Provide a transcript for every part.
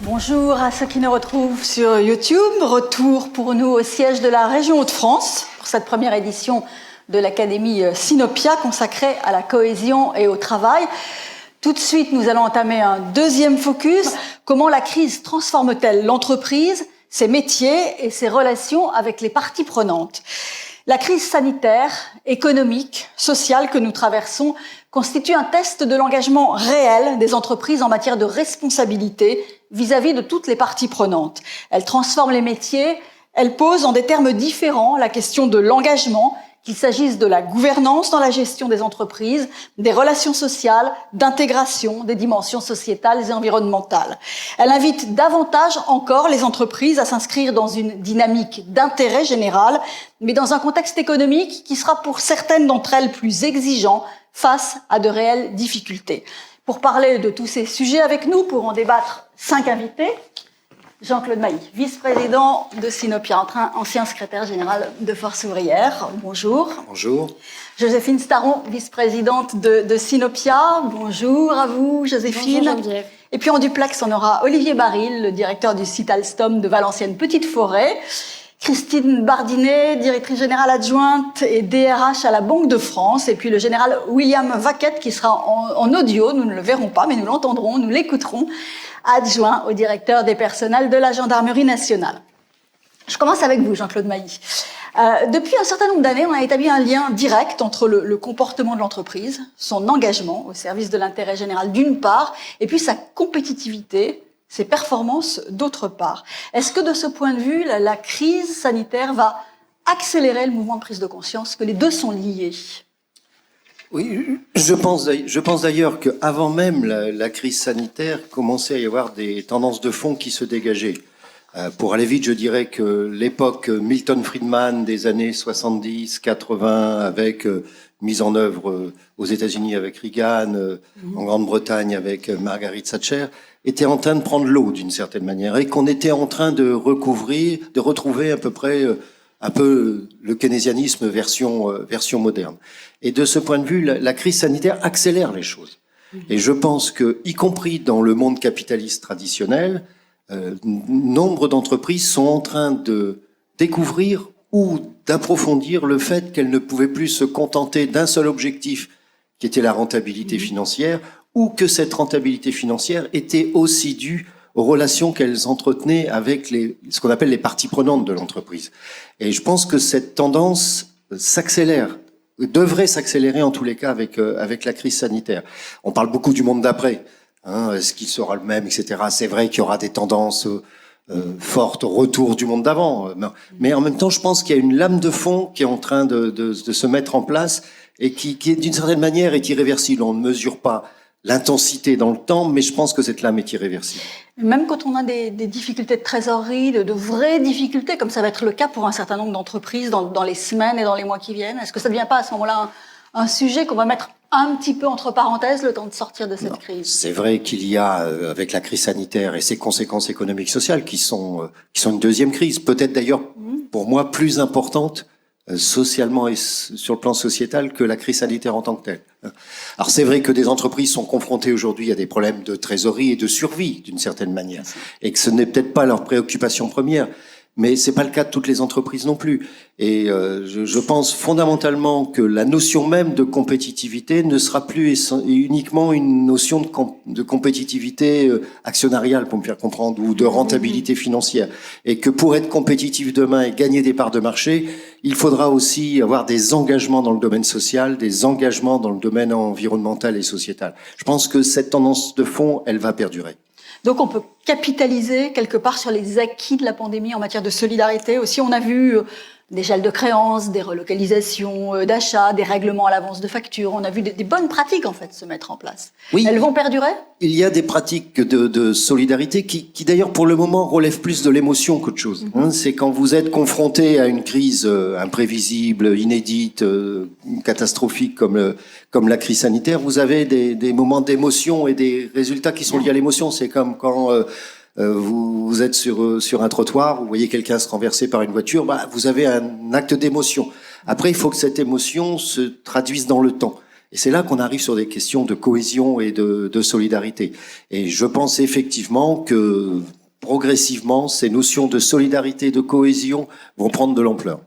Bonjour à ceux qui nous retrouvent sur YouTube. Retour pour nous au siège de la région Hauts-de-France pour cette première édition de l'Académie Sinopia consacrée à la cohésion et au travail. Tout de suite, nous allons entamer un deuxième focus. Comment la crise transforme-t-elle l'entreprise, ses métiers et ses relations avec les parties prenantes ? La crise sanitaire, économique, sociale que nous traversons constitue un test de l'engagement réel des entreprises en matière de responsabilité vis-à-vis de toutes les parties prenantes. Elle transforme les métiers, elle pose en des termes différents la question de l'engagement, qu'il s'agisse de la gouvernance dans la gestion des entreprises, des relations sociales, d'intégration, des dimensions sociétales et environnementales. Elle invite davantage encore les entreprises à s'inscrire dans une dynamique d'intérêt général, mais dans un contexte économique qui sera pour certaines d'entre elles plus exigeant face à de réelles difficultés. Pour parler de tous ces sujets avec nous, pour en débattre, 5 invités. Jean-Claude Mailly, vice-président de Sinopia, ancien secrétaire général de Force ouvrière. Bonjour. Bonjour. Joséphine Staron, vice-présidente de Sinopia. Bonjour à vous, Joséphine. Bonjour, Geneviève. Et puis en duplex, on aura Olivier Baril, le directeur du site Alstom de Valenciennes-Petite-Forêt. Christine Bardinet, directrice générale adjointe et DRH à la Banque de France. Et puis le général William Vaquette, qui sera en audio. Nous ne le verrons pas, mais nous l'entendrons, nous l'écouterons. Adjoint au directeur des personnels de la Gendarmerie nationale. Je commence avec vous, Jean-Claude Mailly. Depuis un certain nombre d'années, on a établi un lien direct entre le comportement de l'entreprise, son engagement au service de l'intérêt général d'une part, et puis sa compétitivité, ses performances d'autre part. Est-ce que de ce point de vue, la crise sanitaire va accélérer le mouvement de prise de conscience, que les deux sont liés ? Oui, je pense d'ailleurs qu'avant même la crise sanitaire, commençait à y avoir des tendances de fond qui se dégageaient. Pour aller vite, je dirais que l'époque Milton Friedman des années 70-80, avec mise en œuvre aux États-Unis avec Reagan, en Grande-Bretagne avec Margaret Thatcher, était en train de prendre l'eau d'une certaine manière, et qu'on était en train de retrouver à peu près un peu le keynésianisme version moderne. Et de ce point de vue, la crise sanitaire accélère les choses. Et je pense que, y compris dans le monde capitaliste traditionnel, nombre d'entreprises sont en train de découvrir ou d'approfondir le fait qu'elles ne pouvaient plus se contenter d'un seul objectif, qui était la rentabilité financière, ou que cette rentabilité financière était aussi due aux relations qu'elles entretenaient avec ce qu'on appelle les parties prenantes de l'entreprise. Et je pense que cette tendance s'accélère, devrait s'accélérer en tous les cas avec la crise sanitaire. On parle beaucoup du monde d'après, est-ce qu'il sera le même, etc. C'est vrai qu'il y aura des tendances fortes au retour du monde d'avant, mais en même temps, je pense qu'il y a une lame de fond qui est en train de se mettre en place et qui d'une certaine manière est irréversible. On ne mesure pas l'intensité dans le temps, mais je pense que cette lame est irréversible. Même quand on a des difficultés de trésorerie, de vraies difficultés, comme ça va être le cas pour un certain nombre d'entreprises dans les semaines et dans les mois qui viennent, est-ce que ça ne devient pas à ce moment-là un sujet qu'on va mettre un petit peu entre parenthèses le temps de sortir de cette crise ? C'est vrai qu'il y a, avec la crise sanitaire et ses conséquences économiques sociales, qui sont une deuxième crise, peut-être d'ailleurs pour moi plus importante socialement et sur le plan sociétal que la crise sanitaire en tant que telle. Alors c'est vrai que des entreprises sont confrontées aujourd'hui à des problèmes de trésorerie et de survie d'une certaine manière, et que ce n'est peut-être pas leur préoccupation première, mais c'est pas le cas de toutes les entreprises non plus. Et je pense fondamentalement que la notion même de compétitivité ne sera plus uniquement une notion de compétitivité actionnariale, pour me faire comprendre, ou de rentabilité financière. Et que pour être compétitif demain et gagner des parts de marché, il faudra aussi avoir des engagements dans le domaine social, des engagements dans le domaine environnemental et sociétal. Je pense que cette tendance de fond, elle va perdurer. Donc on peut capitaliser quelque part sur les acquis de la pandémie en matière de solidarité. Aussi, on a vu des gels de créances, des relocalisations d'achats, des règlements à l'avance de factures. On a vu des bonnes pratiques en fait se mettre en place. Oui. Elles vont perdurer ? Il y a des pratiques de solidarité qui d'ailleurs pour le moment relèvent plus de l'émotion qu'autre chose. C'est quand vous êtes confronté à une crise imprévisible, inédite, catastrophique comme la crise sanitaire, vous avez des moments d'émotion et des résultats qui sont liés à l'émotion. C'est comme quand vous êtes sur un trottoir, vous voyez quelqu'un se renverser par une voiture, vous avez un acte d'émotion. Après, il faut que cette émotion se traduise dans le temps. Et c'est là qu'on arrive sur des questions de cohésion et de solidarité. Et je pense effectivement que progressivement, ces notions de solidarité, de cohésion vont prendre de l'ampleur.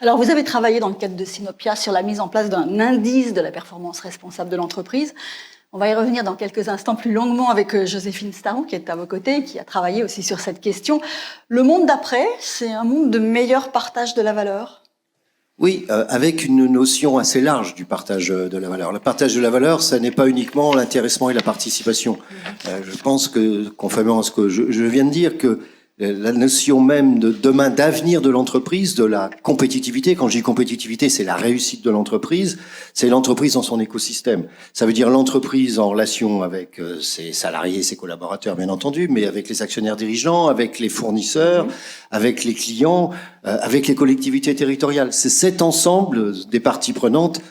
Alors, vous avez travaillé dans le cadre de Sinopia sur la mise en place d'un indice de la performance responsable de l'entreprise. On va y revenir dans quelques instants plus longuement avec Joséphine Staron, qui est à vos côtés, qui a travaillé aussi sur cette question. Le monde d'après, c'est un monde de meilleur partage de la valeur? Oui, avec une notion assez large du partage de la valeur. Le partage de la valeur, ça n'est pas uniquement l'intéressement et la participation. Je pense que, conformément à ce que je viens de dire, que la notion même de demain, d'avenir de l'entreprise, de la compétitivité, quand je dis compétitivité, c'est la réussite de l'entreprise, c'est l'entreprise dans son écosystème. Ça veut dire l'entreprise en relation avec ses salariés, ses collaborateurs, bien entendu, mais avec les actionnaires dirigeants, avec les fournisseurs, avec les clients, avec les collectivités territoriales. C'est cet ensemble des parties prenantes,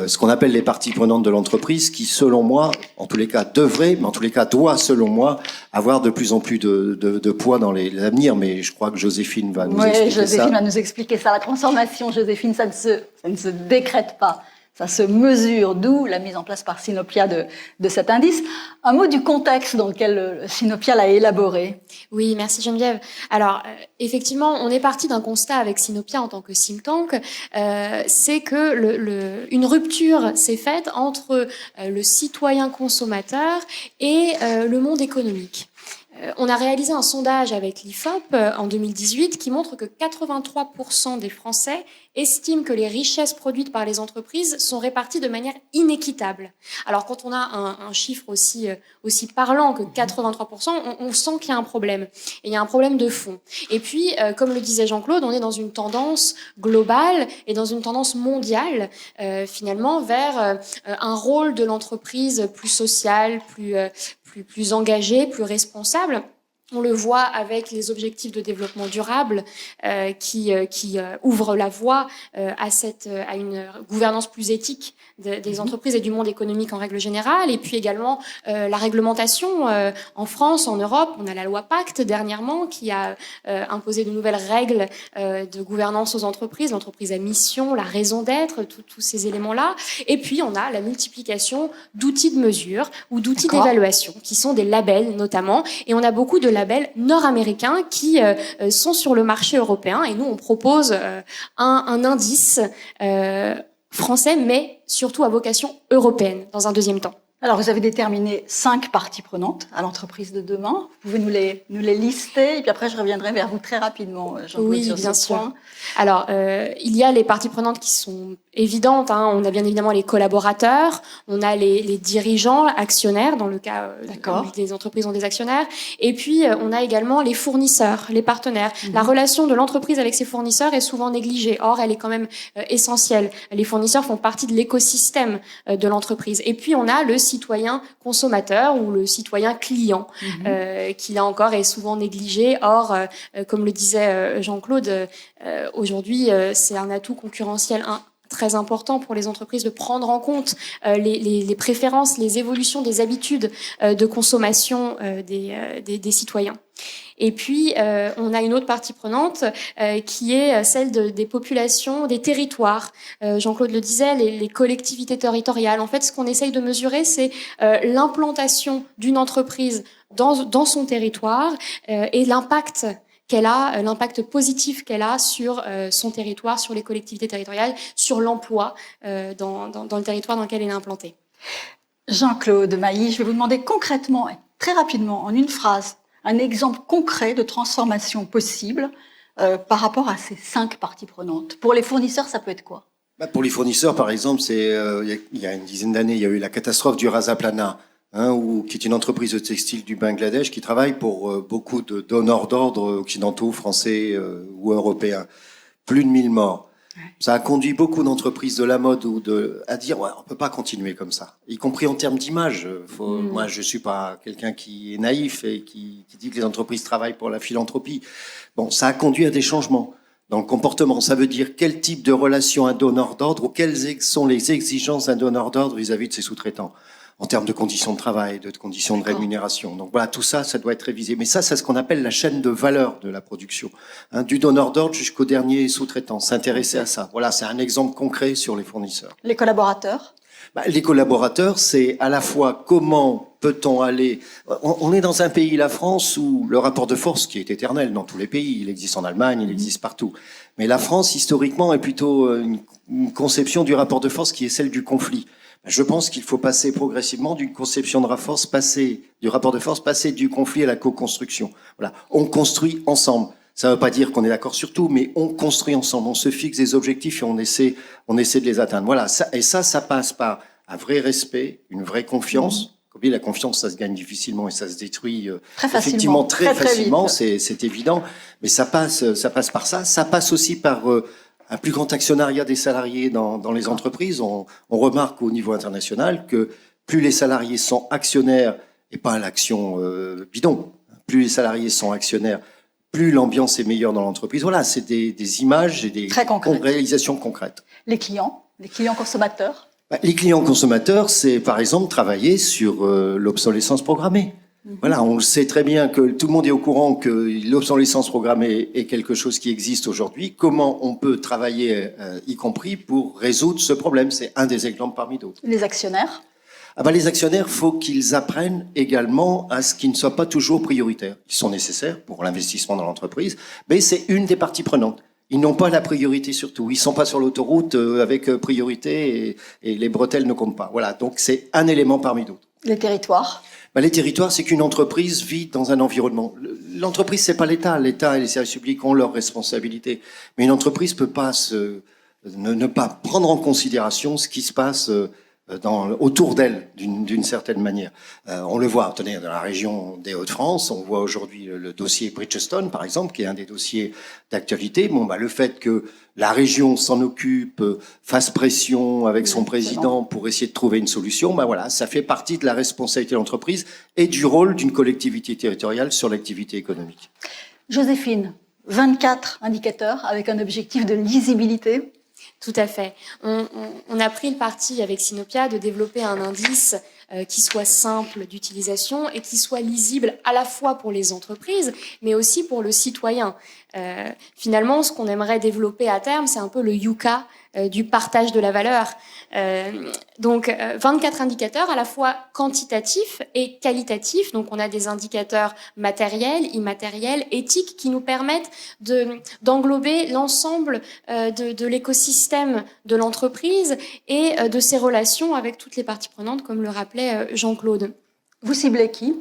ce qu'on appelle les parties prenantes de l'entreprise, qui, selon moi, en tous les cas devrait, mais en tous les cas doit, selon moi, avoir de plus en plus de poids dans l'avenir. Mais je crois que Joséphine va nous expliquer ça. Joséphine va nous expliquer ça. La transformation, Joséphine, ça ne se décrète pas. Ça se mesure, d'où la mise en place par Sinopia de cet indice. Un mot du contexte dans lequel Sinopia l'a élaboré. Oui, merci Geneviève. Alors, effectivement, on est parti d'un constat avec Sinopia en tant que think tank, c'est que une rupture s'est faite entre le citoyen consommateur et le monde économique. On a réalisé un sondage avec l'IFOP en 2018 qui montre que 83% des Français estiment que les richesses produites par les entreprises sont réparties de manière inéquitable. Alors quand on a un chiffre aussi parlant que 83%, on sent qu'il y a un problème. Et il y a un problème de fond. Et puis, comme le disait Jean-Claude, on est dans une tendance globale et dans une tendance mondiale, finalement, vers un rôle de l'entreprise plus social, plus engagé, plus responsable. On le voit avec les objectifs de développement durable qui ouvrent la voie à une gouvernance plus éthique des entreprises et du monde économique en règle générale. Et puis également la réglementation en France, en Europe. On a la loi Pacte dernièrement qui a imposé de nouvelles règles de gouvernance aux entreprises, l'entreprise à mission, la raison d'être, tous ces éléments-là. Et puis on a la multiplication d'outils de mesure ou d'outils d'évaluation qui sont des labels notamment. Et on a beaucoup de labels nord-américains qui sont sur le marché européen et nous on propose un indice français mais surtout à vocation européenne dans un deuxième temps. Alors, vous avez déterminé 5 parties prenantes à l'entreprise de demain. Vous pouvez nous les lister et puis après, je reviendrai vers vous très rapidement, Jean-Claude, oui, sur bien ce sûr. point. Alors, il y a les parties prenantes qui sont évidentes. On a bien évidemment les collaborateurs, on a les dirigeants, actionnaires, dans le cas où les entreprises ont des actionnaires. Et puis, on a également les fournisseurs, les partenaires. La relation de l'entreprise avec ses fournisseurs est souvent négligée. Or, elle est quand même essentielle. Les fournisseurs font partie de l'écosystème de l'entreprise. Et puis, on a le citoyen consommateur ou le citoyen client, qui là encore est souvent négligé. Or, comme le disait Jean-Claude, aujourd'hui, c'est un atout concurrentiel très important pour les entreprises de prendre en compte les préférences, les évolutions des habitudes de consommation des citoyens. Et puis, on a une autre partie prenante qui est celle des populations, des territoires. Jean-Claude le disait, les collectivités territoriales. En fait, ce qu'on essaye de mesurer, c'est l'implantation d'une entreprise dans son territoire et l'impact qu'elle a, l'impact positif qu'elle a sur son territoire, sur les collectivités territoriales, sur l'emploi dans le territoire dans lequel elle est implantée. Jean-Claude Mailly, je vais vous demander concrètement et très rapidement, en une phrase, un exemple concret de transformation possible par rapport à ces 5 parties prenantes. Pour les fournisseurs, ça peut être quoi? Pour les fournisseurs, par exemple, il y a une dizaine d'années, il y a eu la catastrophe du Razaplana, qui est une entreprise de textile du Bangladesh qui travaille pour beaucoup de donneurs d'ordre occidentaux, français ou européens. Plus de 1000 morts. Ça a conduit beaucoup d'entreprises de la mode à dire ouais, on peut pas continuer comme ça, y compris en termes d'image. Moi, je suis pas quelqu'un qui est naïf et qui dit que les entreprises travaillent pour la philanthropie. Bon, ça a conduit à des changements dans le comportement. Ça veut dire quel type de relation un donneur d'ordre ou quelles sont les exigences d'un donneur d'ordre vis-à-vis de ses sous-traitants en termes de conditions de travail, de conditions de rémunération. Donc voilà, tout ça, ça doit être révisé. Mais ça, c'est ce qu'on appelle la chaîne de valeur de la production. Du donneur d'ordre jusqu'au dernier sous-traitant, s'intéresser à ça. Voilà, c'est un exemple concret sur les fournisseurs. Les collaborateurs? Les collaborateurs, c'est à la fois comment peut-on aller... On est dans un pays, la France, où le rapport de force, qui est éternel dans tous les pays, il existe en Allemagne, il existe partout. Mais la France, historiquement, est plutôt une conception du rapport de force qui est celle du conflit. Je pense qu'il faut passer progressivement d'une conception de rapport de force, passer du conflit à la co-construction. Voilà. On construit ensemble. Ça ne veut pas dire qu'on est d'accord sur tout, mais on construit ensemble, on se fixe des objectifs et on essaie de les atteindre. Voilà, ça passe par un vrai respect, une vraie confiance. Comme dit, la confiance, ça se gagne difficilement et ça se détruit effectivement très facilement, c'est évident. Mais ça passe par ça. Ça passe aussi par un plus grand actionnariat des salariés dans les entreprises. On remarque au niveau international que plus les salariés sont actionnaires, et pas à l'action bidon, plus les salariés sont actionnaires, plus l'ambiance est meilleure dans l'entreprise. Voilà, c'est des images et des réalisations concrètes. Les clients consommateurs. Les clients consommateurs, c'est par exemple travailler sur l'obsolescence programmée. Voilà, on le sait très bien que tout le monde est au courant que l'obsolescence programmée est quelque chose qui existe aujourd'hui. Comment on peut travailler, y compris pour résoudre ce problème? C'est un des exemples parmi d'autres. Les actionnaires. Les actionnaires, faut qu'ils apprennent également à ce qu'ils ne soient pas toujours prioritaires. Ils sont nécessaires pour l'investissement dans l'entreprise, mais c'est une des parties prenantes. Ils n'ont pas la priorité surtout. Ils sont pas sur l'autoroute avec priorité et les bretelles ne comptent pas. Voilà, donc c'est un élément parmi d'autres. Les territoires. Les territoires, c'est qu'une entreprise vit dans un environnement. L'entreprise, c'est pas l'État. L'État et les services publics ont leurs responsabilités. Mais une entreprise peut pas ne pas prendre en considération ce qui se passe autour d'elle, d'une certaine manière. On le voit, tenez, dans la région des Hauts-de-France, on voit aujourd'hui le dossier Bridgestone, par exemple, qui est un des dossiers d'actualité. Le fait que la région s'en occupe, fasse pression avec son président pour essayer de trouver une solution, voilà, ça fait partie de la responsabilité de l'entreprise et du rôle d'une collectivité territoriale sur l'activité économique. Joséphine, 24 indicateurs avec un objectif de lisibilité. Tout à fait. On a pris le parti avec Sinopia de développer un indice qui soit simple d'utilisation et qui soit lisible à la fois pour les entreprises, mais aussi pour le citoyen. Finalement, ce qu'on aimerait développer à terme, c'est un peu le Yuka du partage de la valeur. Donc, 24 indicateurs à la fois quantitatifs et qualitatifs. Donc, on a des indicateurs matériels, immatériels, éthiques qui nous permettent d'englober l'ensemble de l'écosystème de l'entreprise et de ses relations avec toutes les parties prenantes, comme le rappelait Jean-Claude. Vous ciblez qui ?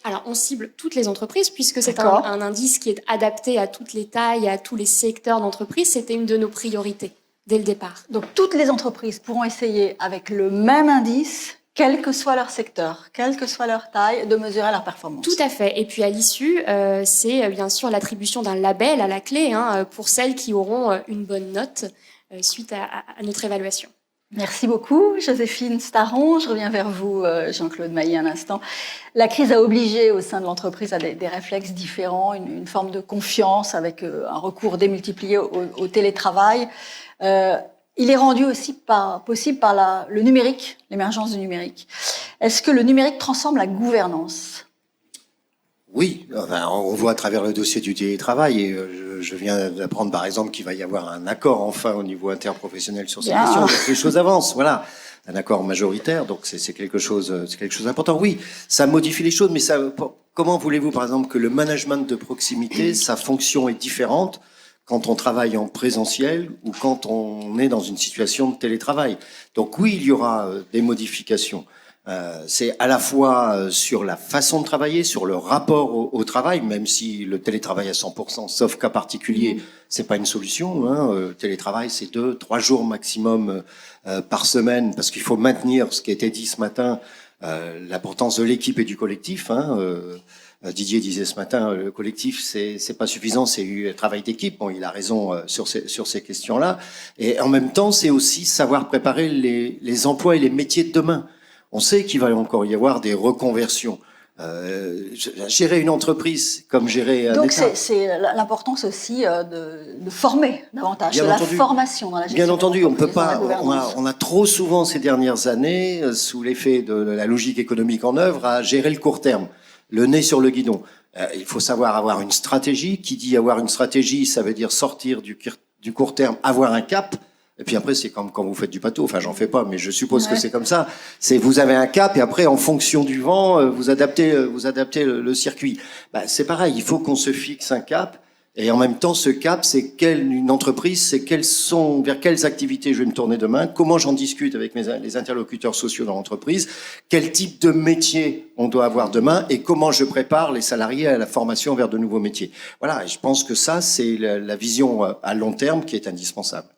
Alors, on cible toutes les entreprises puisque c'est un indice qui est adapté à toutes les tailles, à tous les secteurs d'entreprise. C'était une de nos priorités dès le départ. Donc, toutes les entreprises pourront essayer avec le même indice, quel que soit leur secteur, quelle que soit leur taille, de mesurer leur performance. Tout à fait. Et puis, à l'issue, c'est bien sûr l'attribution d'un label à la clé pour celles qui auront une bonne note suite à notre évaluation. Merci beaucoup, Joséphine Staron. Je reviens vers vous, Jean-Claude Mailly, un instant. La crise a obligé au sein de l'entreprise à des réflexes différents, une forme de confiance avec un recours démultiplié au télétravail. Il est rendu aussi possible par le numérique, l'émergence du numérique. Est-ce que le numérique transforme la gouvernance ? Oui, on voit à travers le dossier du télétravail, et je viens d'apprendre par exemple qu'il va y avoir un accord enfin au niveau interprofessionnel sur ces questions. Donc, les choses avancent, voilà, un accord majoritaire, donc c'est quelque chose d'important. Oui, ça modifie les choses, mais comment voulez-vous par exemple que le management de proximité, sa fonction est différente quand on travaille en présentiel ou quand on est dans une situation de télétravail. Donc oui, il y aura des modifications. C'est à la fois sur la façon de travailler, sur le rapport au travail, même si le télétravail à 100%, sauf cas particulier, c'est pas une solution. Le télétravail, c'est 2-3 jours maximum par semaine, parce qu'il faut maintenir ce qui a été dit ce matin, l'importance de l'équipe et du collectif. Didier disait ce matin, le collectif, c'est pas suffisant, c'est un travail d'équipe. Bon, il a raison sur ces questions-là. Et en même temps, c'est aussi savoir préparer les emplois et les métiers de demain. On sait qu'il va encore y avoir des reconversions. Gérer une entreprise comme gérer un État. Donc c'est l'importance aussi de former davantage, bien de entendu. La formation dans la gestion. Bien entendu, on peut pas. On a trop souvent ces dernières années, sous l'effet de la logique économique en œuvre, à gérer le court terme, le nez sur le guidon. Il faut savoir avoir une stratégie. Qui dit avoir une stratégie, ça veut dire sortir du court terme, avoir un cap. Et puis après, c'est comme quand vous faites du bateau. Enfin, j'en fais pas, mais je suppose que c'est comme ça. C'est vous avez un cap et après, en fonction du vent, vous adaptez le circuit. C'est pareil. Il faut qu'on se fixe un cap. Et en même temps, ce cap, c'est une entreprise, c'est vers quelles activités je vais me tourner demain, comment j'en discute avec les interlocuteurs sociaux dans l'entreprise, quel type de métier on doit avoir demain et comment je prépare les salariés à la formation vers de nouveaux métiers. Voilà, et je pense que ça, c'est la vision à long terme qui est indispensable.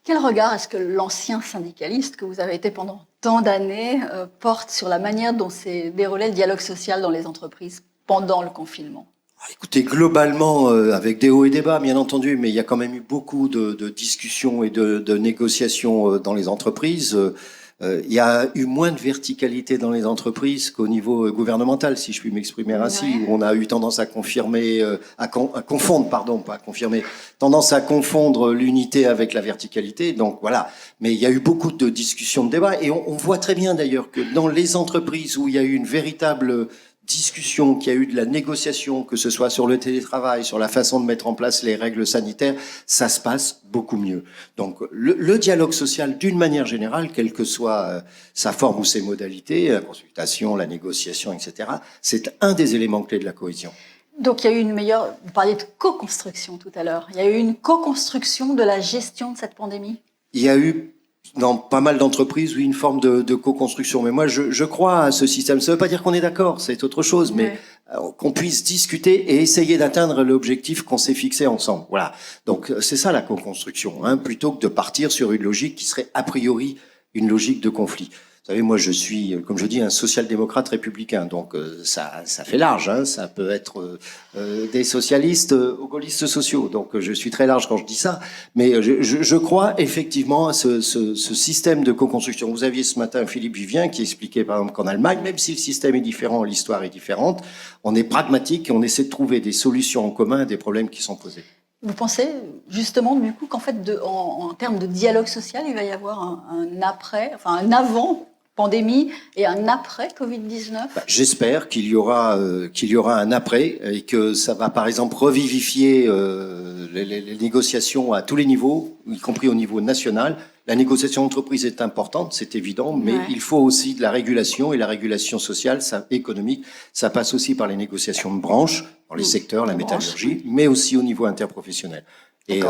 Quel regard est-ce que l'ancien syndicaliste que vous avez été pendant tant d'années porte sur la manière dont s'est déroulé le dialogue social dans les entreprises pendant le confinement ? Écoutez, globalement, avec des hauts et des bas, bien entendu, mais il y a quand même eu beaucoup de discussions et de négociations dans les entreprises. Il y a eu moins de verticalité dans les entreprises qu'au niveau gouvernemental, si je puis m'exprimer ainsi, où on a eu tendance à tendance à confondre l'unité avec la verticalité. Donc voilà. Mais il y a eu beaucoup de discussions, de débats, et on voit très bien d'ailleurs que dans les entreprises où il y a eu une véritable discussion, qu'il y a eu de la négociation, que ce soit sur le télétravail, sur la façon de mettre en place les règles sanitaires, ça se passe beaucoup mieux. Donc le dialogue social, d'une manière générale, quelle que soit sa forme ou ses modalités, la consultation, la négociation, etc., c'est un des éléments clés de la cohésion. Donc il y a eu vous parliez de co-construction tout à l'heure, il y a eu une co-construction de la gestion de cette pandémie ? Il y a eu dans pas mal d'entreprises, oui, une forme de co-construction. Mais moi, je crois à ce système. Ça ne veut pas dire qu'on est d'accord, c'est autre chose, mais qu'on puisse discuter et essayer d'atteindre l'objectif qu'on s'est fixé ensemble. Voilà. Donc, c'est ça la co-construction, plutôt que de partir sur une logique qui serait a priori une logique de conflit. Vous savez, moi, je suis, comme je dis, un social-démocrate républicain. Donc, ça fait large. Ça peut être des socialistes aux gaullistes sociaux. Donc, je suis très large quand je dis ça. Mais je crois effectivement à ce système de co-construction. Vous aviez ce matin Philippe Vivien qui expliquait, par exemple, qu'en Allemagne, même si le système est différent, l'histoire est différente, on est pragmatique et on essaie de trouver des solutions en commun à des problèmes qui sont posés. Vous pensez justement du coup qu'en fait, en termes de dialogue social, il va y avoir un après, enfin un avant pandémie et un après Covid-19 ? J'espère qu'il y aura un après et que ça va par exemple revivifier les négociations à tous les niveaux, y compris au niveau national. La négociation d'entreprise est importante, c'est évident, mais il faut aussi de la régulation, et la régulation sociale, économique, ça passe aussi par les négociations de branches, dans les secteurs, la métallurgie, mais aussi au niveau interprofessionnel. Et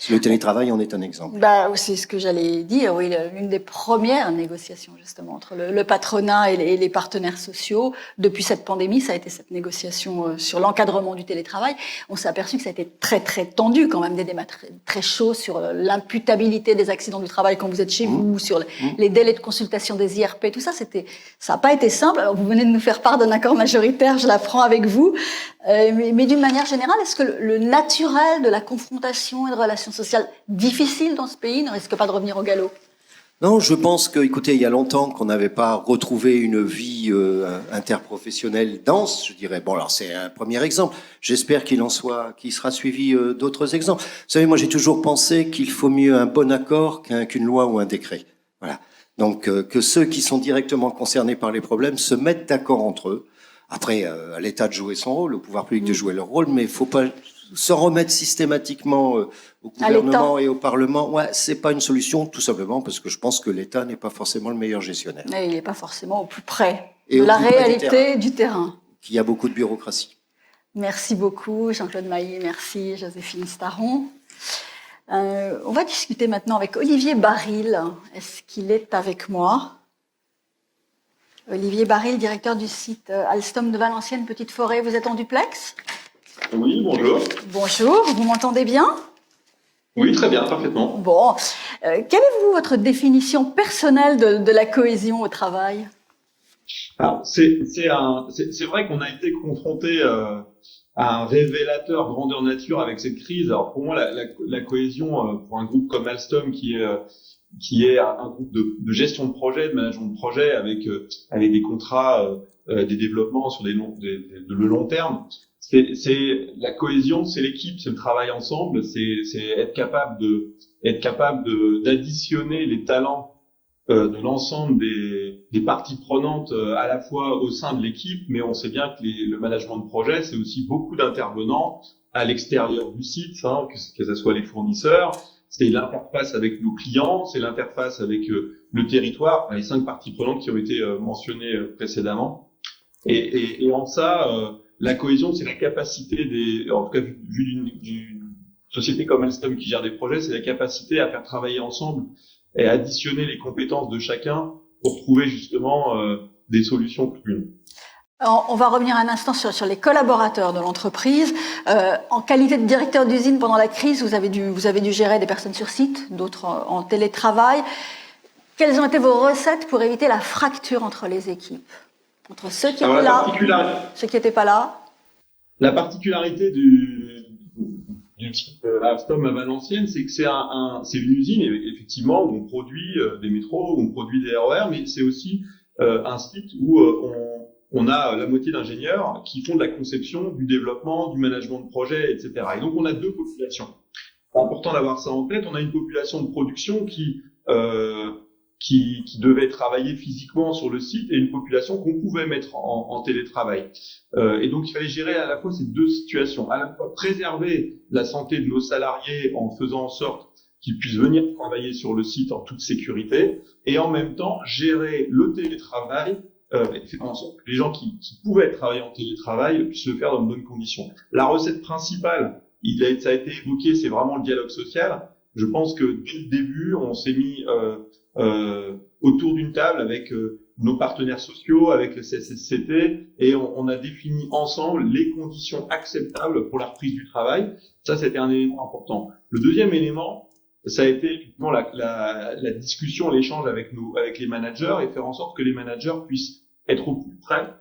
le télétravail en est un exemple. C'est ce que j'allais dire, oui, l'une des premières négociations justement entre le patronat et les partenaires sociaux depuis cette pandémie, ça a été cette négociation sur l'encadrement du télétravail. On s'est aperçu que ça a été très très tendu quand même, des débats très chauds sur l'imputabilité des accidents du travail quand vous êtes chez vous, sur les délais de consultation des IRP, tout ça, ça n'a pas été simple. Alors, vous venez de nous faire part d'un accord majoritaire, je l'apprends avec vous, mais d'une manière générale, est-ce que le naturel de la confrontation et de relations sociales difficiles dans ce pays ne risque pas de revenir au galop ? Non, je pense que, écoutez, il y a longtemps qu'on n'avait pas retrouvé une vie interprofessionnelle dense, je dirais. Bon, alors c'est un premier exemple. J'espère qu'il sera suivi d'autres exemples. Vous savez, moi j'ai toujours pensé qu'il faut mieux un bon accord qu'une loi ou un décret. Voilà. Donc que ceux qui sont directement concernés par les problèmes se mettent d'accord entre eux. Après, à l'État de jouer son rôle, au pouvoir public de jouer leur rôle, mais il faut pas s'en remettre systématiquement au gouvernement et au Parlement. C'est pas une solution, tout simplement parce que je pense que l'État n'est pas forcément le meilleur gestionnaire. Et il n'est pas forcément au plus près de la réalité du terrain. Il y a beaucoup de bureaucratie. Merci beaucoup, Jean-Claude Mailly. Merci, Joséphine Staron. On va discuter maintenant avec Olivier Baril. Est-ce qu'il est avec moi ? Olivier Baril, directeur du site Alstom de Valenciennes Petite Forêt. Vous êtes en duplex ? Oui, bonjour. Bonjour, vous m'entendez bien ? Oui, très bien, parfaitement. Bon, quelle est votre définition personnelle de la cohésion au travail ? Alors, c'est vrai qu'on a été confronté à un révélateur grandeur nature avec cette crise. Alors pour moi, la cohésion pour un groupe comme Alstom qui est un groupe de gestion de projet, de management de projet avec des contrats, des développements sur le long terme. C'est la cohésion, c'est l'équipe, c'est le travail ensemble, c'est être capable d'additionner les talents de l'ensemble des parties prenantes à la fois au sein de l'équipe, mais on sait bien que le management de projet, c'est aussi beaucoup d'intervenants à l'extérieur du site, que ce soit les fournisseurs, c'est l'interface avec nos clients, c'est l'interface avec le territoire, les 5 parties prenantes qui ont été mentionnées précédemment. Et en ça, la cohésion, c'est la capacité en tout cas vu d'une société comme Alstom qui gère des projets, c'est la capacité à faire travailler ensemble et additionner les compétences de chacun pour trouver justement des solutions communes. Alors, on va revenir un instant sur les collaborateurs de l'entreprise. En qualité de directeur d'usine pendant la crise, vous avez dû gérer des personnes sur site, d'autres en télétravail. Quelles ont été vos recettes pour éviter la fracture entre les équipes, entre ceux qui étaient là, ceux qui n'étaient pas là? La particularité du site Alstom à Valenciennes, c'est que c'est une usine effectivement où on produit des métros, où on produit des RER, mais c'est aussi un site où on a la moitié d'ingénieurs qui font de la conception, du développement, du management de projet, etc. Et donc on a 2 populations. C'est important d'avoir ça en tête. On a une population de production qui devait travailler physiquement sur le site et une population qu'on pouvait mettre en télétravail. Et donc il fallait gérer à la fois ces 2 situations, à la fois préserver la santé de nos salariés en faisant en sorte qu'ils puissent venir travailler sur le site en toute sécurité, et en même temps gérer le télétravail, faire en sorte que les gens qui pouvaient travailler en télétravail puissent le faire dans de bonnes conditions. La recette principale, ça a été évoqué, c'est vraiment le dialogue social. Je pense que dès le début, on s'est mis autour d'une table avec nos partenaires sociaux, avec le CSSCT, et on a défini ensemble les conditions acceptables pour la reprise du travail. Ça, c'était un élément important. Le deuxième élément, ça a été effectivement la discussion, l'échange avec les managers, et faire en sorte que les managers puissent être au plus près.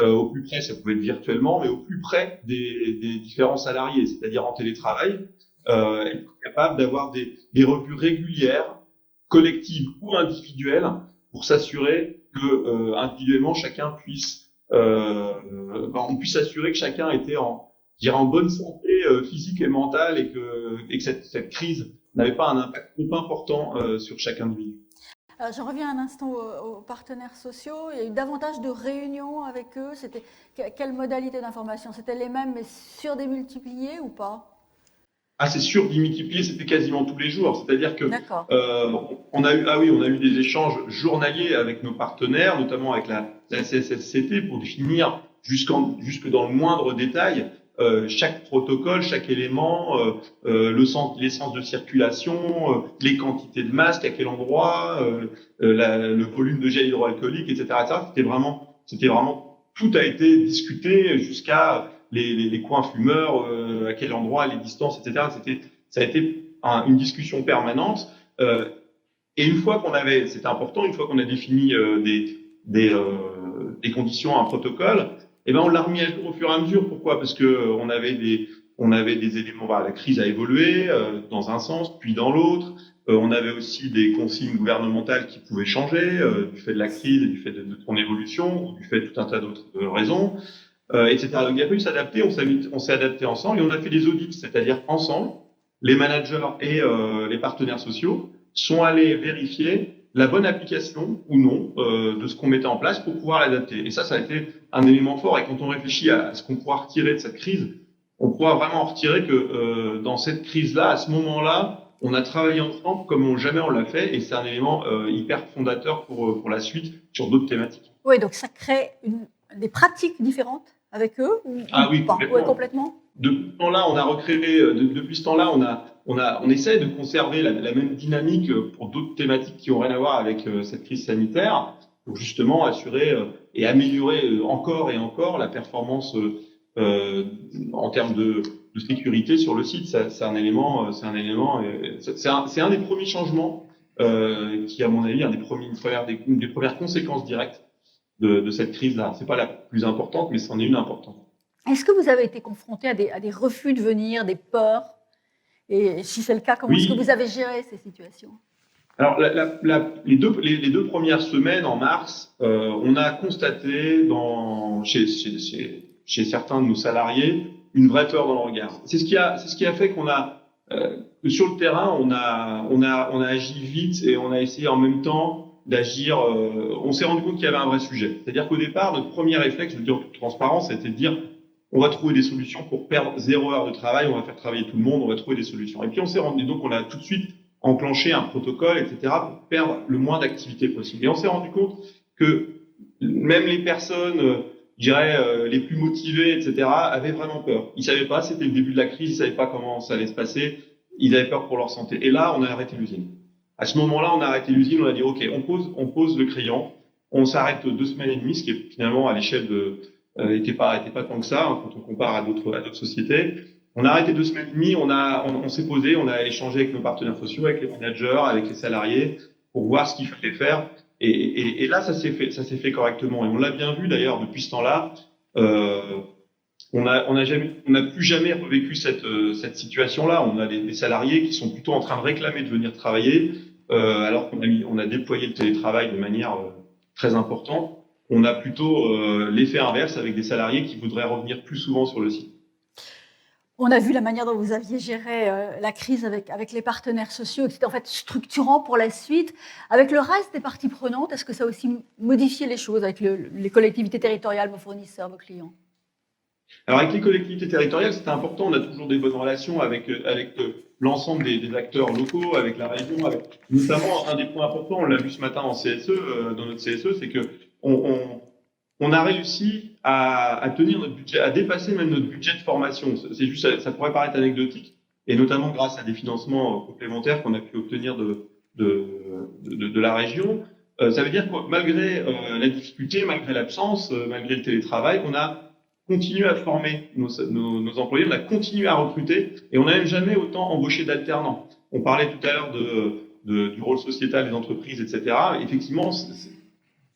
Au plus près, ça pouvait être virtuellement, mais au plus près des différents salariés, c'est-à-dire en télétravail, être capable d'avoir des revues régulières, collectives ou individuelles, pour s'assurer que individuellement chacun puisse, on puisse s'assurer que chacun était en bonne santé physique et mentale, et que cette crise n'avait pas un impact trop important sur chaque individu. Alors, je reviens un instant aux partenaires sociaux. Il y a eu davantage de réunions avec eux. C'était quelle modalité d'information? C'était les mêmes mais surdémultipliées ou pas? C'est sûr, démultiplié, c'était quasiment tous les jours. C'est-à-dire que on a eu des échanges journaliers avec nos partenaires, notamment avec la CSSCT, pour définir jusque dans le moindre détail chaque protocole, chaque élément, l'essence de circulation, les quantités de masques, à quel endroit, le volume de gel hydroalcoolique, etc., etc. C'était vraiment tout a été discuté jusqu'à les coins fumeurs, à quel endroit, les distances, etc. Ça a été une discussion permanente. Et une fois c'était important, une fois qu'on a défini des conditions, un protocole, on l'a remis à jour au fur et à mesure. Pourquoi? Parce que on avait des éléments. La crise a évolué dans un sens, puis dans l'autre. On avait aussi des consignes gouvernementales qui pouvaient changer du fait de la crise et du fait de son évolution, ou du fait de tout un tas d'autres raisons, etc. Donc il a fallu s'adapter. On s'est adapté ensemble et on a fait des audits, c'est-à-dire ensemble, les managers et les partenaires sociaux sont allés vérifier la bonne application ou non de ce qu'on mettait en place pour pouvoir l'adapter. Et ça a été un élément fort. Et quand on réfléchit à ce qu'on pourra retirer de cette crise, on pourra vraiment en retirer que dans cette crise-là, à ce moment-là, on a travaillé ensemble comme jamais on l'a fait. Et c'est un élément hyper fondateur pour la suite sur d'autres thématiques. Oui, donc ça crée des pratiques différentes avec eux ou oui, pas? complètement. Oui, complètement. Depuis ce temps-là, on a recréé. Depuis ce temps-là, on essaie de conserver la même dynamique pour d'autres thématiques qui ont rien à voir avec cette crise sanitaire, pour justement assurer et améliorer encore et encore la performance en termes de sécurité sur le site. C'est un élément. C'est un des premiers changements qui, à mon avis, une des premières conséquences directes de cette crise-là. C'est pas la plus importante, mais c'en est une importante. Est-ce que vous avez été confronté à des refus de venir, des peurs? Et si c'est le cas, comment est-ce que vous avez géré ces situations? Alors, les deux premières semaines en mars, on a constaté chez certains de nos salariés une vraie peur dans le regard. C'est ce qui a fait qu'on a sur le terrain, on a agi vite et on a essayé en même temps d'agir. On s'est rendu compte qu'il y avait un vrai sujet. C'est-à-dire qu'au départ, notre premier réflexe, je veux dire en toute transparence, c'était de dire on va trouver des solutions pour perdre 0 heure de travail, on va faire travailler tout le monde, on va trouver des solutions. Et puis donc on a tout de suite enclenché un protocole, etc., pour perdre le moins d'activité possible. Et on s'est rendu compte que même les personnes, je dirais, les plus motivées, etc., avaient vraiment peur. Ils savaient pas, c'était le début de la crise, ils savaient pas comment ça allait se passer, ils avaient peur pour leur santé. Et là, on a arrêté l'usine. À ce moment-là, on a arrêté l'usine, on a dit, OK, on pose le crayon, on s'arrête 2 semaines et demie, ce qui est finalement à l'échelle était pas tant que ça, hein, quand on compare à d'autres sociétés. On a arrêté 2 semaines et demie, on s'est posé, on a échangé avec nos partenaires sociaux, avec les managers, avec les salariés, pour voir ce qu'il fallait faire. Et là, ça s'est fait correctement. Et on l'a bien vu d'ailleurs depuis ce temps-là. On n'a plus jamais revécu cette situation-là. On a des salariés qui sont plutôt en train de réclamer de venir travailler, alors qu'on a déployé le télétravail de manière très importante. On a plutôt l'effet inverse avec des salariés qui voudraient revenir plus souvent sur le site. On a vu la manière dont vous aviez géré la crise avec les partenaires sociaux, et que c'était en fait structurant pour la suite. Avec le reste des parties prenantes, est-ce que ça a aussi modifié les choses avec les collectivités territoriales, vos fournisseurs, vos clients? Alors avec les collectivités territoriales, c'était important. On a toujours des bonnes relations avec l'ensemble des acteurs locaux, avec la région. Notamment, un des points importants, on l'a vu ce matin en CSE, dans notre CSE, c'est que on a réussi à tenir notre budget, à dépasser même notre budget de formation. C'est juste, ça pourrait paraître anecdotique, et notamment grâce à des financements complémentaires qu'on a pu obtenir de la région. Ça veut dire que malgré la difficulté, malgré l'absence, malgré le télétravail, on a continué à former nos employés, on a continué à recruter, et on n'a même jamais autant embauché d'alternants. On parlait tout à l'heure du rôle sociétal des entreprises, etc. Effectivement,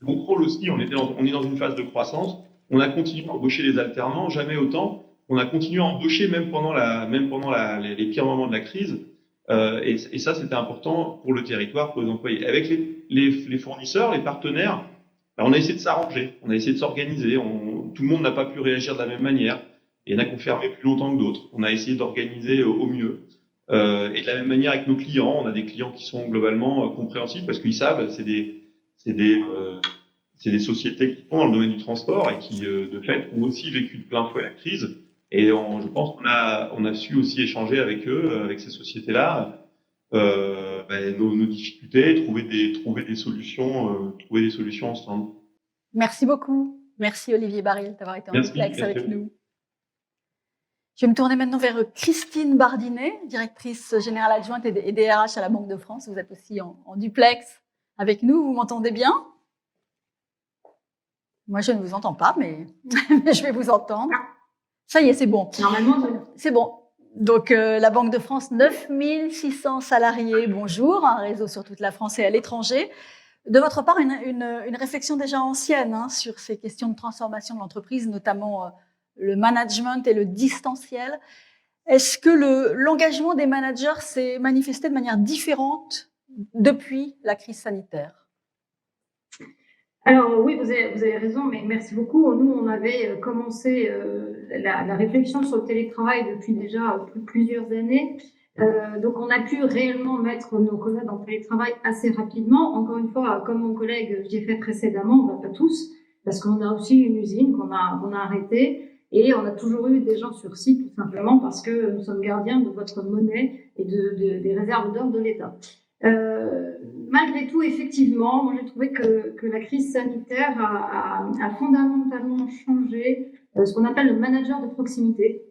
mon rôle aussi, on est dans une phase de croissance. On a continué à embaucher les alternants, jamais autant. On a continué à embaucher même pendant les pires moments de la crise. Et ça, c'était important pour le territoire, pour les employés. Avec les fournisseurs, les partenaires, on a essayé de s'arranger, on a essayé de s'organiser. Tout le monde n'a pas pu réagir de la même manière. Il y en a qui ont fermé plus longtemps que d'autres. On a essayé d'organiser au mieux. Et de la même manière avec nos clients, on a des clients qui sont globalement compréhensifs parce qu'ils savent, c'est des sociétés qui sont dans le domaine du transport et qui, de fait, ont aussi vécu de plein fouet la crise. Et je pense qu'on a su aussi échanger avec eux, avec ces sociétés-là, nos difficultés, trouver des solutions ensemble. Merci beaucoup. Merci Olivier Baril d'avoir été en duplex avec nous. Je vais me tourner maintenant vers Christine Bardinet, directrice générale adjointe et DRH à la Banque de France. Vous êtes aussi en duplex avec nous. Vous m'entendez bien? Moi, je ne vous entends pas, mais je vais vous entendre. Ça y est, c'est bon. Normalement, c'est bon. Donc, la Banque de France, 9600 salariés, bonjour, un réseau sur toute la France et à l'étranger. De votre part, une réflexion déjà ancienne sur ces questions de transformation de l'entreprise, notamment le management et le distanciel. Est-ce que l'engagement des managers s'est manifesté de manière différente depuis la crise sanitaire? Alors oui, vous avez raison, mais merci beaucoup. Nous, on avait commencé la réflexion sur le télétravail depuis déjà plusieurs années. Donc, on a pu réellement mettre nos collègues en télétravail assez rapidement. Encore une fois, comme mon collègue j'ai fait précédemment, pas tous, parce qu'on a aussi une usine qu'on a arrêtée. Et on a toujours eu des gens sur site, tout simplement parce que nous sommes gardiens de votre monnaie et des réserves d'or de l'État. Malgré tout, effectivement, moi j'ai trouvé que la crise sanitaire a fondamentalement changé ce qu'on appelle le manager de proximité.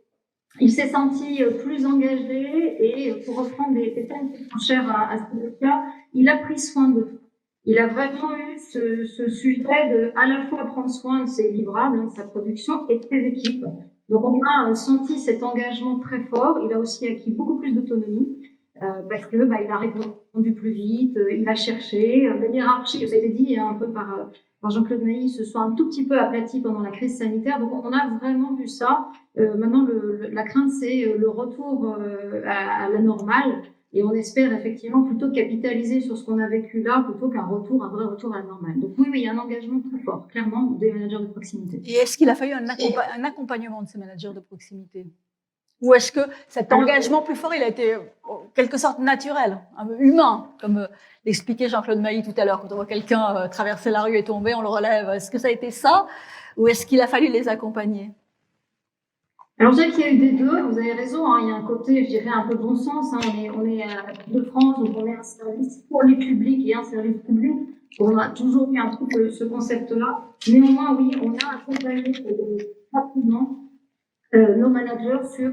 Il s'est senti plus engagé et, pour reprendre des termes qui sont chers à Sinopia, il a pris soin de tout. Il a vraiment eu ce sujet de à la fois prendre soin de ses livrables, de sa production et de ses équipes. Donc on a senti cet engagement très fort. Il a aussi acquis beaucoup plus d'autonomie parce que il a répondu plus vite, il a cherché. La hiérarchie, ça a été dit un peu par Jean-Claude Mailly, se soit un tout petit peu aplati pendant la crise sanitaire. Donc on a vraiment vu ça. Maintenant, la crainte, c'est le retour à la normale. Et on espère effectivement plutôt capitaliser sur ce qu'on a vécu là plutôt qu'un vrai retour à la normale. Donc oui, il y a un engagement très fort, clairement, des managers de proximité. Et est-ce qu'il a fallu un accompagnement de ces managers de proximité? Ou est-ce que cet engagement plus fort, il a été en quelque sorte naturel, un peu humain, comme l'expliquait Jean-Claude Mailly tout à l'heure, quand on voit quelqu'un traverser la rue et tomber, on le relève. Est-ce que ça a été ça, ou est-ce qu'il a fallu les accompagner? Alors, je dirais qu'il y a eu des deux, vous avez raison, hein, il y a un côté, je dirais, un peu bon sens. Hein, on est à de France, donc on est un service pour les publics et un service public. On a toujours eu un peu ce concept-là. Néanmoins, oui, on a accompagné rapidement nos managers sur,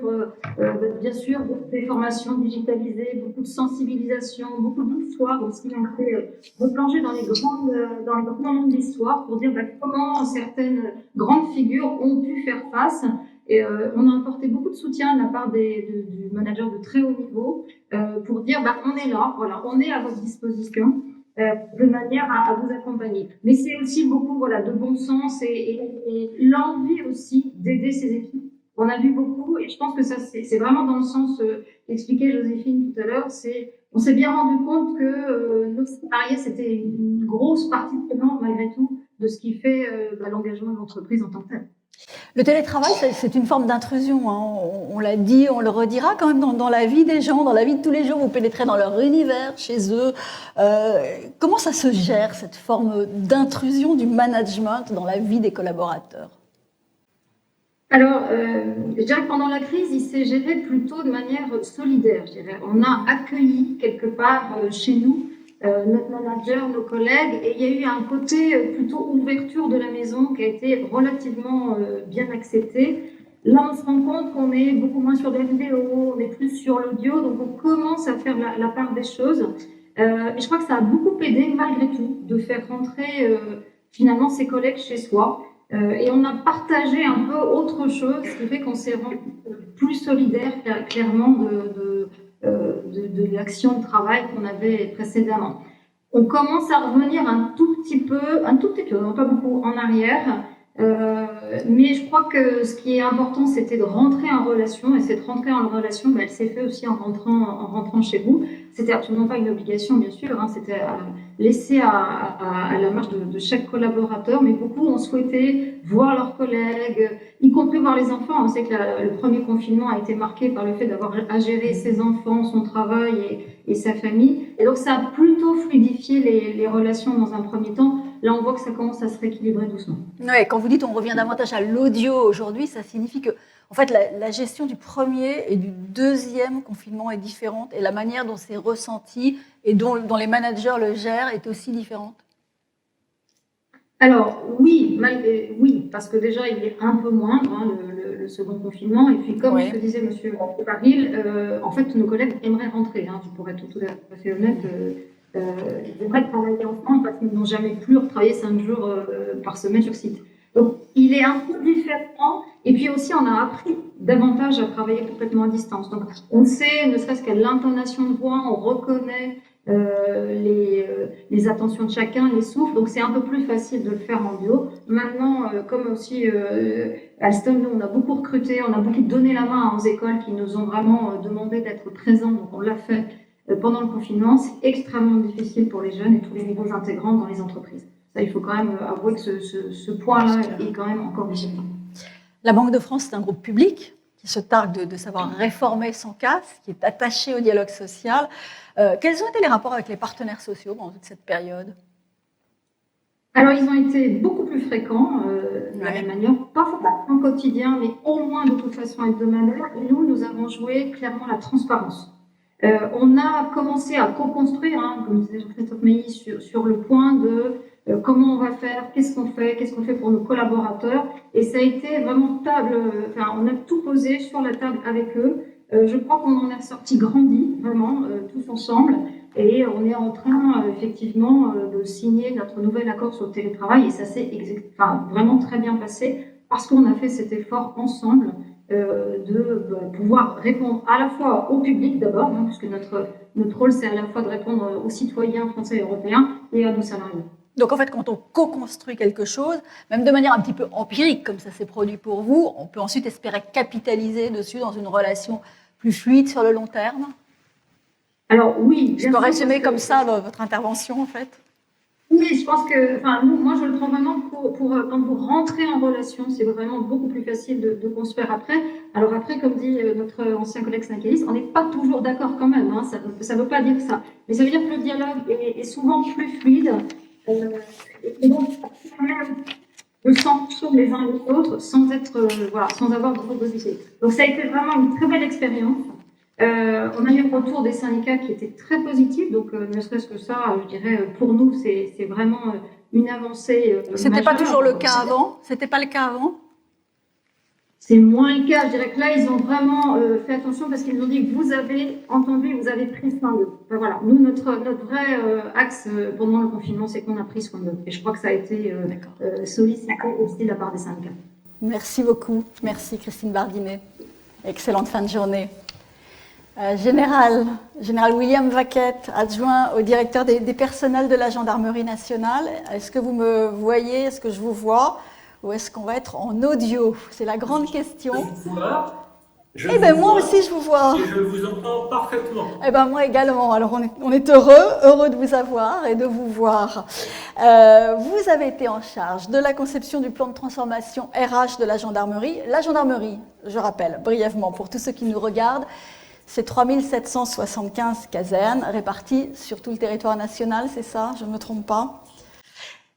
bien sûr, des formations digitalisées, beaucoup de sensibilisation, beaucoup d'histoire aussi. On fait replonger dans les grands moments de l'histoire pour dire comment certaines grandes figures ont pu faire face. Et on a apporté beaucoup de soutien de la part du manager de très haut niveau pour dire on est là, voilà, on est à votre disposition de manière à vous accompagner. Mais c'est aussi beaucoup de bon sens et l'envie aussi d'aider ces équipes. On a vu beaucoup, et je pense que ça, c'est vraiment dans le sens qu'expliquait Joséphine tout à l'heure, on s'est bien rendu compte que nos salariés, c'était une grosse partie prenante, malgré tout, de ce qui fait l'engagement de l'entreprise en tant que tel. Le télétravail, c'est une forme d'intrusion. Hein. On l'a dit, on le redira quand même dans la vie des gens, dans la vie de tous les jours. Vous pénétrez dans leur univers, chez eux. Comment ça se gère, cette forme d'intrusion du management dans la vie des collaborateurs ? Alors, je dirais que pendant la crise, il s'est géré plutôt de manière solidaire. Je dirais. On a accueilli quelque part chez nous notre manager, nos collègues, et il y a eu un côté plutôt ouverture de la maison qui a été relativement bien accepté. Là, on se rend compte qu'on est beaucoup moins sur des vidéos, on est plus sur l'audio, donc on commence à faire la part des choses. Et je crois que ça a beaucoup aidé, malgré tout, de faire rentrer finalement ses collègues chez soi. Et on a partagé un peu autre chose, ce qui fait qu'on s'est rendu plus solidaire clairement de l'action de travail qu'on avait précédemment. On commence à revenir un tout petit peu, non pas beaucoup, en arrière. Mais je crois que ce qui est important, c'était de rentrer en relation. Et cette rentrée en relation, elle s'est faite aussi en rentrant chez vous. C'était absolument pas une obligation, bien sûr. Hein, c'était laissé à la marge de chaque collaborateur. Mais beaucoup ont souhaité voir leurs collègues, y compris voir les enfants. On sait que le premier confinement a été marqué par le fait d'avoir à gérer ses enfants, son travail et sa famille. Et donc, ça a plutôt fluidifié les relations dans un premier temps. Là, on voit que ça commence à se rééquilibrer doucement. Ouais, quand vous dites on revient davantage à l'audio aujourd'hui, ça signifie que en fait, la gestion du premier et du deuxième confinement est différente et la manière dont c'est ressenti et dont les managers le gèrent est aussi différente. Alors oui, parce que déjà il est un peu moindre, hein, le second confinement. Et puis comme je disais Monsieur Paril, en fait nos collègues aimeraient rentrer. Hein, pour être tout à fait honnête. Ils aimeraient travailler en France parce qu'ils n'ont jamais pu retravailler 5 jours par semaine sur site. Donc, il est un peu différent. Et puis aussi, on a appris davantage à travailler complètement à distance. Donc, on sait, ne serait-ce qu'à l'intonation de voix, on reconnaît les attentions de chacun, les souffles. Donc, c'est un peu plus facile de le faire en bio. Maintenant, comme aussi Alstom, nous, on a beaucoup recruté, on a beaucoup donné la main aux écoles qui nous ont vraiment demandé d'être présents. Donc, on l'a fait pendant le confinement. C'est extrêmement difficile pour les jeunes et tous les nouveaux intégrants dans les entreprises. Ça, il faut quand même avouer que ce point-là est quand même encore difficile. La Banque de France, c'est un groupe public qui se targue de savoir réformer son casse, qui est attaché au dialogue social. Quels ont été les rapports avec les partenaires sociaux pendant toute cette période ? Alors, ils ont été beaucoup plus fréquents, de la même manière, pas forcément quotidien, mais au moins de toute façon hebdomadaire. Et nous avons joué clairement la transparence. On a commencé à co-construire, comme disait Jean-Christophe Meilly, sur le point de comment on va faire, qu'est-ce qu'on fait pour nos collaborateurs. Et ça a été vraiment on a tout posé sur la table avec eux. Je crois qu'on en est sorti grandi, vraiment, tous ensemble. Et on est en train, effectivement, de signer notre nouvel accord sur le télétravail. Et ça s'est vraiment très bien passé parce qu'on a fait cet effort ensemble. De pouvoir répondre à la fois au public d'abord, puisque notre rôle c'est à la fois de répondre aux citoyens français et européens et à nos salariés. Donc en fait, quand on co-construit quelque chose, même de manière un petit peu empirique, comme ça s'est produit pour vous, on peut ensuite espérer capitaliser dessus dans une relation plus fluide sur le long terme. Alors oui. Je peux résumer comme ça votre intervention en fait. Oui, je pense que, moi je le prends vraiment pour quand vous rentrez en relation, c'est vraiment beaucoup plus facile de construire après. Alors après, comme dit notre ancien collègue syndicaliste, on n'est pas toujours d'accord quand même, ça veut pas dire ça. Mais ça veut dire que le dialogue est souvent plus fluide. Et donc, de s'enrichir les uns et les autres sans être, sans avoir de rugosité. Donc ça a été vraiment une très belle expérience. On a eu un retour des syndicats qui était très positif, donc ne serait-ce que ça, je dirais, pour nous, c'est vraiment une avancée. C'était pas majeure. toujours le cas avant. C'était pas le cas avant. C'est moins le cas. Je dirais que là, ils ont vraiment fait attention parce qu'ils nous ont dit que vous avez entendu, vous avez pris soin d'eux. Enfin, voilà. Nous, notre vrai axe pendant le confinement, c'est qu'on a pris soin d'eux. Et je crois que ça a été sollicité aussi de la part des syndicats. Merci beaucoup. Merci Christine Bardinet. Excellente fin de journée. Général William Vaquette, adjoint au directeur des personnels de la Gendarmerie nationale. Est-ce que vous me voyez? Est-ce que je vous vois? Ou est-ce qu'on va être en audio? C'est la grande question. Je vous vois. Eh bien, moi aussi, je vous vois. Et je vous entends parfaitement. Eh bien, moi également. Alors, on est heureux de vous avoir et de vous voir. Vous avez été en charge de la conception du plan de transformation RH de la gendarmerie. La gendarmerie, je rappelle brièvement pour tous ceux qui nous regardent, c'est 3775 casernes réparties sur tout le territoire national, c'est ça? Je ne me trompe pas?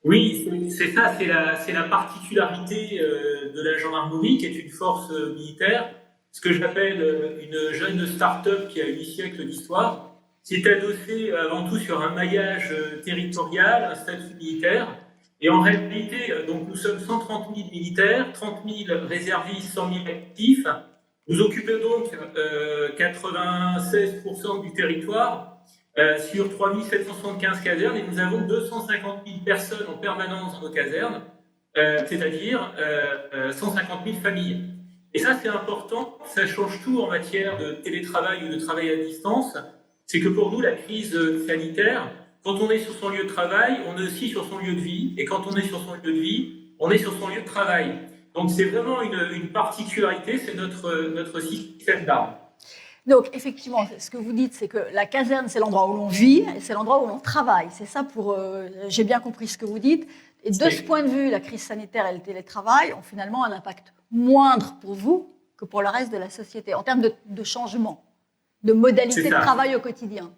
Oui, c'est ça, c'est la particularité de la gendarmerie, qui est une force militaire, ce que j'appelle une jeune start-up qui a 8 siècles d'histoire, qui est adossée avant tout sur un maillage territorial, un statut militaire. Et en réalité, donc nous sommes 130 000 militaires, 30 000 réservistes, 100 000 actifs. Nous occupons donc 96% du territoire. Sur 3775 casernes, et nous avons 250 000 personnes en permanence dans nos casernes, c'est-à-dire 150 000 familles. Et ça, c'est important, ça change tout en matière de télétravail ou de travail à distance. C'est que pour nous, la crise sanitaire, quand on est sur son lieu de travail, on est aussi sur son lieu de vie, et quand on est sur son lieu de vie, on est sur son lieu de travail. Donc c'est vraiment une particularité, c'est notre système d'armes. Donc, effectivement, ce que vous dites, c'est que la caserne, c'est l'endroit où l'on vit et c'est l'endroit où l'on travaille. C'est ça j'ai bien compris ce que vous dites. Et de ce point de vue, la crise sanitaire et le télétravail ont finalement un impact moindre pour vous que pour le reste de la société, en termes de changement, de modalité de travail au quotidien.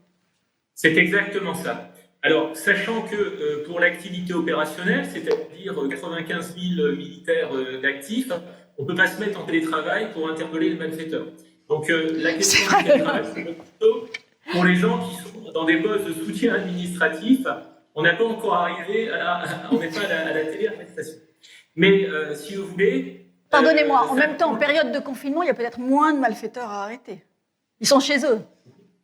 C'est exactement ça. Alors, sachant que pour l'activité opérationnelle, c'est-à-dire 95 000 militaires d'actifs, on ne peut pas se mettre en télétravail pour interpeller les malfaiteurs. Donc, la question du télétravail, c'est plutôt pour les gens qui sont dans des postes de soutien administratif. On n'a pas encore arrivé on n'est pas à la téléarrestation. Mais si vous voulez... Pardonnez-moi, en même temps, en période de confinement, il y a peut-être moins de malfaiteurs à arrêter. Ils sont chez eux.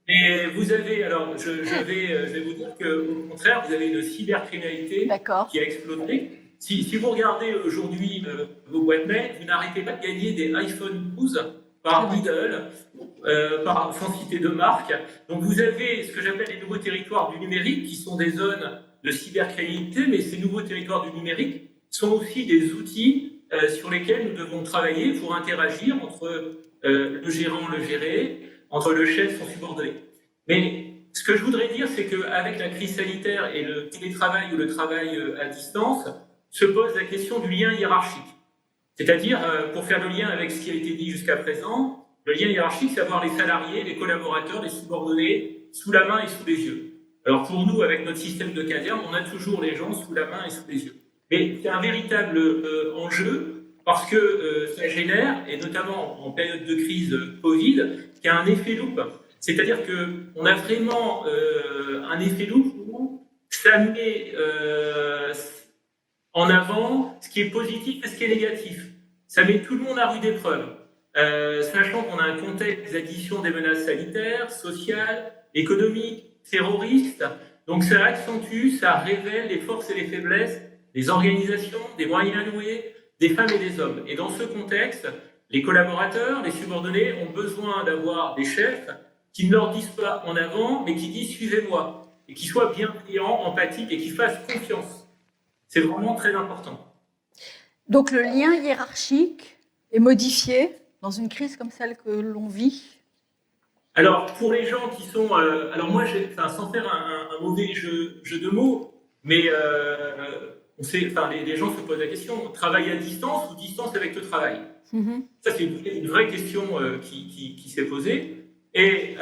Et vous avez, alors je vais vous dire qu'au contraire, vous avez une cybercriminalité qui a explosé. Si vous regardez aujourd'hui vos boîtes mail, vous n'arrêtez pas de gagner des iPhone 12 par Lidl, sans citer de marque. Donc vous avez ce que j'appelle les nouveaux territoires du numérique, qui sont des zones de cybercriminalité, mais ces nouveaux territoires du numérique sont aussi des outils sur lesquels nous devons travailler pour interagir entre le gérant, le géré, entre le chef et son subordonné. Mais ce que je voudrais dire, c'est qu'avec la crise sanitaire et le télétravail ou le travail à distance, se pose la question du lien hiérarchique. C'est-à-dire, pour faire le lien avec ce qui a été dit jusqu'à présent, le lien hiérarchique, c'est avoir les salariés, les collaborateurs, les subordonnés sous la main et sous les yeux. Alors pour nous, avec notre système de caserne, on a toujours les gens sous la main et sous les yeux. Mais c'est un véritable enjeu parce que ça génère, et notamment en période de crise Covid, qu'il y a un effet loupe. C'est-à-dire qu'on a vraiment un effet loupe où ça met en avant ce qui est positif et ce qui est négatif. Ça met tout le monde à rude épreuve. Sachant qu'on a un contexte d'addition des menaces sanitaires, sociales, économiques, terroristes. Donc ça accentue, ça révèle les forces et les faiblesses des organisations, des moyens alloués, des femmes et des hommes. Et dans ce contexte, les collaborateurs, les subordonnés ont besoin d'avoir des chefs qui ne leur disent pas en avant, mais qui disent « suivez-moi » et qui soient bienveillants, empathiques et qui fassent confiance. C'est vraiment très important. Donc le lien hiérarchique est modifié dans une crise comme celle que l'on vit? Alors, pour les gens qui sont... alors moi, sans faire un mauvais jeu de mots, mais on sait, les gens se posent la question, travail à distance ou distance avec le travail? Ça, c'est une vraie question qui s'est posée. Et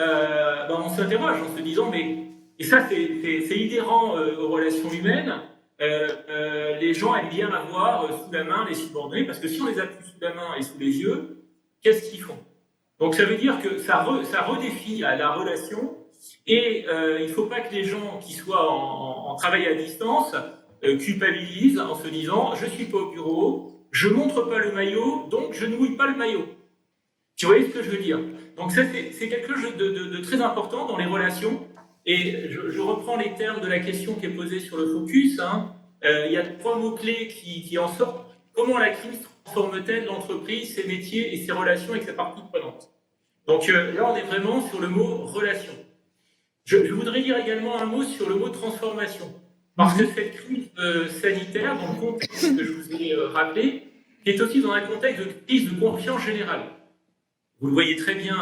on s'interroge en se disant, mais... Et ça, c'est inhérent aux relations humaines. les gens aiment bien avoir sous la main les subordonnés, parce que si on les a plus sous la main et sous les yeux, qu'est-ce qu'ils font? Donc ça veut dire que ça redéfinit la relation, et il ne faut pas que les gens qui soient en travail à distance culpabilisent en se disant « je ne suis pas au bureau, je ne montre pas le maillot, donc je ne mouille pas le maillot ». Tu vois ce que je veux dire? Donc ça, c'est quelque chose de très important dans les relations. Et je reprends les termes de la question qui est posée sur le focus. Il y a 3 mots-clés qui en sortent. Comment la crise transforme-t-elle l'entreprise, ses métiers et ses relations avec ses parties prenantes? Donc là, on est vraiment sur le mot relation. Je voudrais dire également un mot sur le mot transformation. Parce que cette crise sanitaire, dans le contexte que je vous ai rappelé, est aussi dans un contexte de crise de confiance générale. Vous le voyez très bien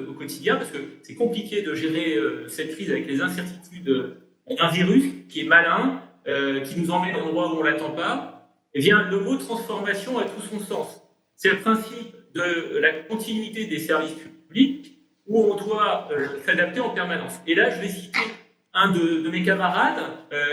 au quotidien, parce que c'est compliqué de gérer cette crise avec les incertitudes d'un virus qui est malin, qui nous emmène à un endroit où on ne l'attend pas. Eh bien, le mot transformation a tout son sens. C'est le principe de la continuité des services publics où on doit s'adapter en permanence. Et là, je vais citer un de mes camarades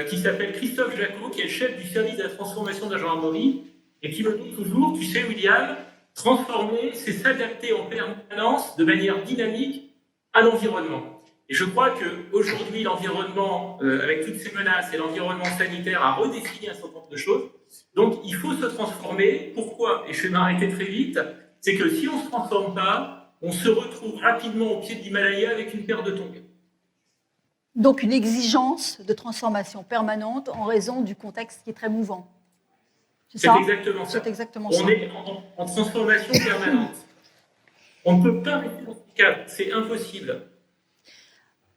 qui s'appelle Christophe Jacot, qui est le chef du service de la transformation de la gendarmerie, et qui me dit toujours, tu sais William, transformer, c'est s'adapter en permanence de manière dynamique à l'environnement. Et je crois qu'aujourd'hui, l'environnement, avec toutes ces menaces et l'environnement sanitaire, a redéfini un certain nombre de choses. Donc, il faut se transformer. Pourquoi? Et je vais m'arrêter très vite. C'est que si on ne se transforme pas, on se retrouve rapidement au pied de l'Himalaya avec une paire de tongs. Donc, une exigence de transformation permanente en raison du contexte qui est très mouvant. C'est exactement ça. C'est exactement ça. On est en transformation permanente. On ne peut pas rester dans ce cadre, c'est impossible.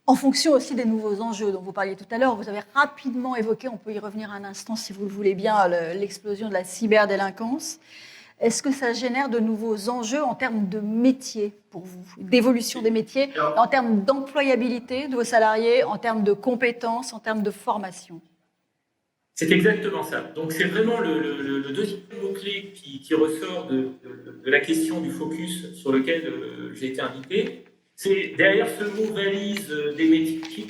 En fonction aussi des nouveaux enjeux dont vous parliez tout à l'heure, vous avez rapidement évoqué, on peut y revenir un instant si vous le voulez bien, l'explosion de la cyberdélinquance. Est-ce que ça génère de nouveaux enjeux en termes de métiers pour vous, d'évolution des métiers, en termes d'employabilité de vos salariés, en termes de compétences, en termes de formation? C'est exactement ça. Donc c'est vraiment le deuxième mot-clé qui ressort de la question du focus sur lequel j'ai été invité. C'est derrière ce mot valise des métiers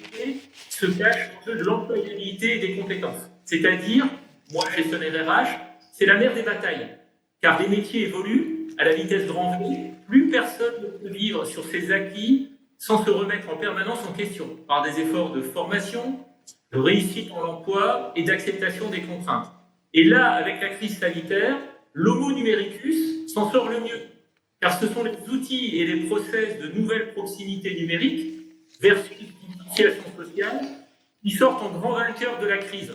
se cache de l'employabilité et des compétences. C'est-à-dire, moi gestionnaire RH, c'est la mère des batailles. Car les métiers évoluent à la vitesse grand V, plus personne ne peut vivre sur ses acquis sans se remettre en permanence en question, par des efforts de formation, de réussite en l'emploi et d'acceptation des contraintes. Et là, avec la crise sanitaire, l'homo numericus s'en sort le mieux, car ce sont les outils et les process de nouvelle proximité numérique versus l'initiation sociale qui sortent en grand vainqueur de la crise.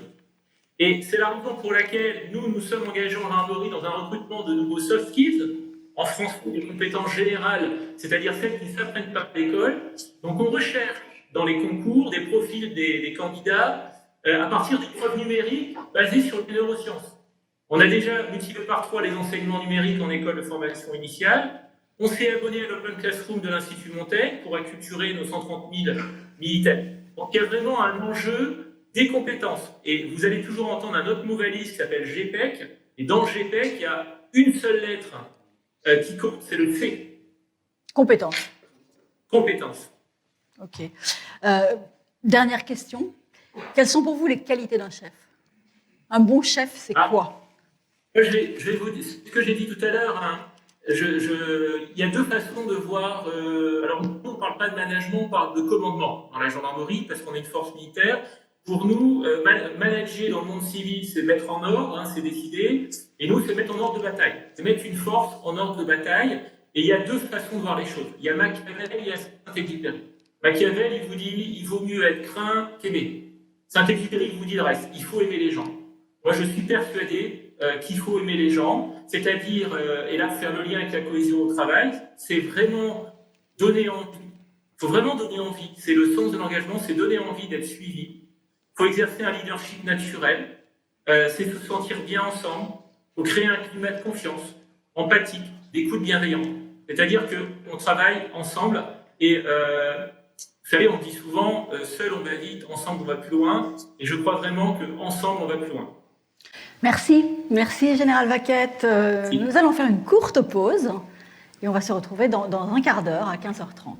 Et c'est la raison pour laquelle nous sommes engagés en gendarmerie dans un recrutement de nouveaux soft skills, en France pour des compétences générales, c'est-à-dire celles qui ne s'apprennent pas à l'école. Donc on recherche dans les concours des profils des candidats à partir d'épreuves numériques basées sur les neurosciences. On a déjà multiplié par 3 les enseignements numériques en école de formation initiale. On s'est abonné à l'Open Classroom de l'Institut Montaigne pour acculturer nos 130 000 militaires. Donc il y a vraiment un enjeu des compétences. Et vous allez toujours entendre un autre mot valise qui s'appelle GPEC. Et dans le GPEC, il y a une seule lettre qui compte, c'est le C. Compétences. Compétences. Ok. Dernière question. Quelles sont pour vous les qualités d'un chef? Un bon chef, c'est quoi? Je vais vous dire ce que j'ai dit tout à l'heure. Il y a 2 façons de voir. Alors, nous, on ne parle pas de management, on parle de commandement dans la gendarmerie, parce qu'on est une force militaire. Pour nous, manager dans le monde civil, c'est mettre en ordre, c'est décider. Et nous, c'est mettre en ordre de bataille. C'est mettre une force en ordre de bataille. Et il y a 2 façons de voir les choses. Il y a Machiavel et il y a Saint-Exupéry. Machiavel, il vous dit, il vaut mieux être craint qu'aimer. Saint-Exupéry vous dit le reste. Il faut aimer les gens. Moi, je suis persuadé qu'il faut aimer les gens. C'est-à-dire, et là, faire le lien avec la cohésion au travail, c'est vraiment donner envie. Il faut vraiment donner envie. C'est le sens de l'engagement, c'est donner envie d'être suivi. Il faut exercer un leadership naturel, c'est se sentir bien ensemble, il faut créer un climat de confiance, empathique, d'écoute bienveillante. C'est-à-dire qu'on travaille ensemble et, vous savez, on dit souvent, seul on va vite, ensemble on va plus loin, et je crois vraiment qu'ensemble on va plus loin. Merci, Général Vaquette. Nous allons faire une courte pause et on va se retrouver dans un quart d'heure à 15h30.